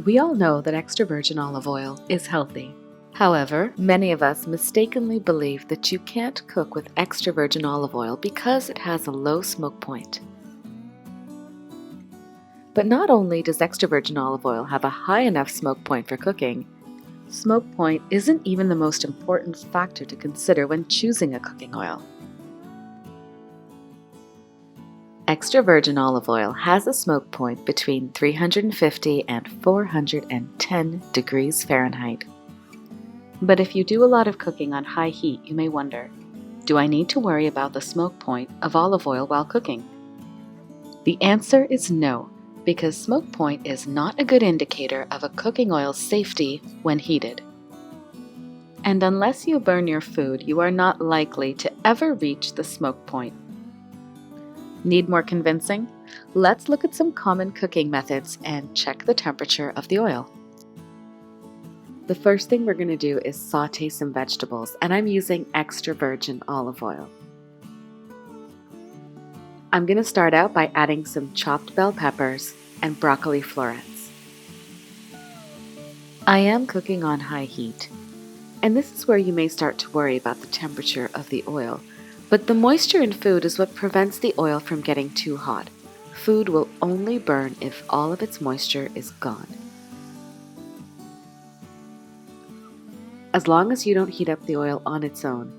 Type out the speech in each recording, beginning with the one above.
We all know that extra virgin olive oil is healthy. However, many of us mistakenly believe that you can't cook with extra virgin olive oil because it has a low smoke point. But not only does extra virgin olive oil have a high enough smoke point for cooking, smoke point isn't even the most important factor to consider when choosing a cooking oil. Extra virgin olive oil has a smoke point between 350 and 410 degrees Fahrenheit. But if you do a lot of cooking on high heat, you may wonder, do I need to worry about the smoke point of olive oil while cooking? The answer is no, because smoke point is not a good indicator of a cooking oil's safety when heated. And unless you burn your food, you are not likely to ever reach the smoke point. Need more convincing? Let's look at some common cooking methods and check the temperature of the oil. The first thing we're going to do is saute some vegetables, and I'm using extra virgin olive oil. I'm going to start out by adding some chopped bell peppers and broccoli florets. I am cooking on high heat, and this is where you may start to worry about the temperature of the oil. But the moisture in food is what prevents the oil from getting too hot. Food will only burn if all of its moisture is gone. As long as you don't heat up the oil on its own,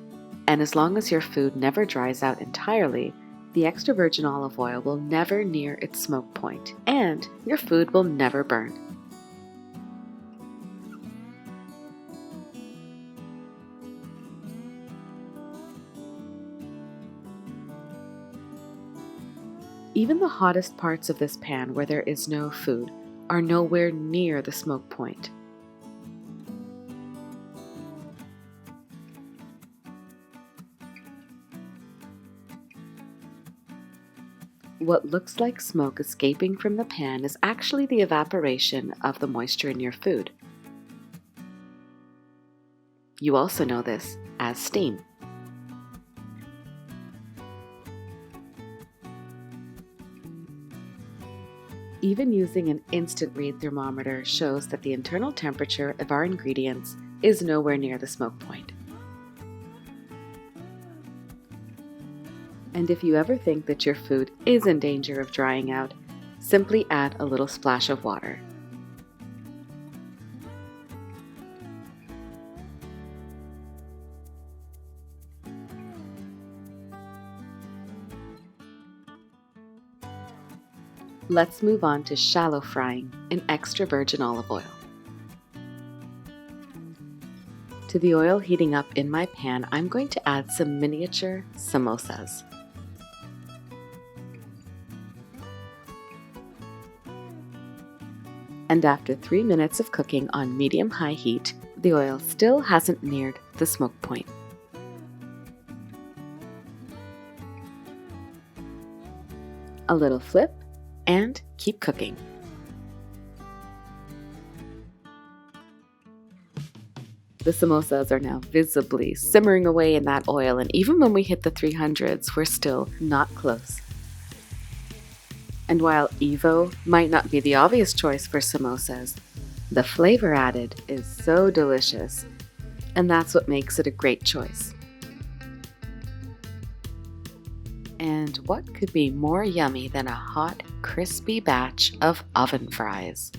and as long as your food never dries out entirely, the extra virgin olive oil will never near its smoke point, and your food will never burn. Even the hottest parts of this pan where there is no food are nowhere near the smoke point. What looks like smoke escaping from the pan is actually the evaporation of the moisture in your food. You also know this as steam. Even using an instant read thermometer shows that the internal temperature of our ingredients is nowhere near the smoke point. And if you ever think that your food is in danger of drying out, simply add a little splash of water. Let's move on to shallow frying in extra virgin olive oil. To the oil heating up in my pan, I'm going to add some miniature samosas. And after 3 minutes of cooking on medium-high heat, the oil still hasn't neared the smoke point. A little flip, and keep cooking. The samosas are now visibly simmering away in that oil, and even when we hit the 300s, we're still not close. And while EVOO might not be the obvious choice for samosas, the flavor added is so delicious, and that's what makes it a great choice. And what could be more yummy than a hot, crispy batch of oven fries?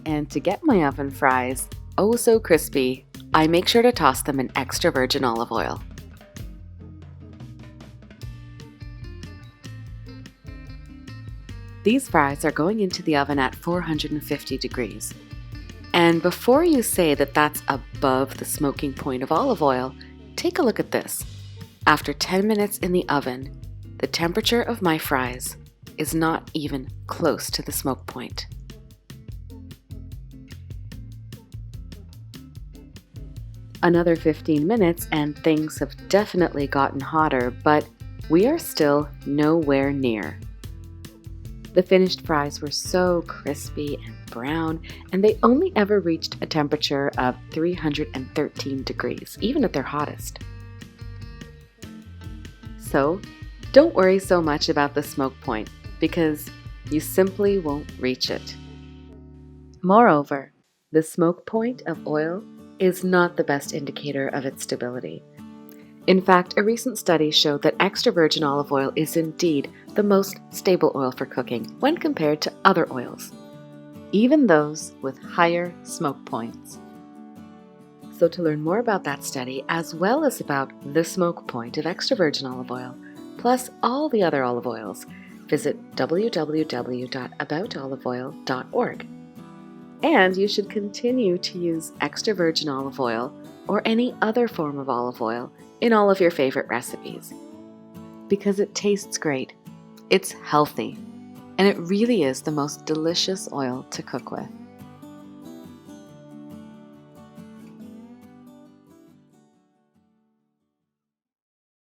And to get my oven fries oh so crispy, I make sure to toss them in extra virgin olive oil. These fries are going into the oven at 450 degrees. And before you say that that's above the smoking point of olive oil, take a look at this. After 10 minutes in the oven, the temperature of my fries is not even close to the smoke point. Another 15 minutes and things have definitely gotten hotter, but we are still nowhere near. The finished fries were so crispy and brown, and they only ever reached a temperature of 313 degrees, even at their hottest. So, don't worry so much about the smoke point, because you simply won't reach it. Moreover, the smoke point of oil is not the best indicator of its stability. In fact, a recent study showed that extra virgin olive oil is indeed the most stable oil for cooking when compared to other oils, even those with higher smoke points. So to learn more about that study, as well as about the smoke point of extra virgin olive oil, plus all the other olive oils, visit www.aboutoliveoil.org. And you should continue to use extra virgin olive oil or any other form of olive oil in all of your favorite recipes. Because it tastes great, it's healthy, and it really is the most delicious oil to cook with.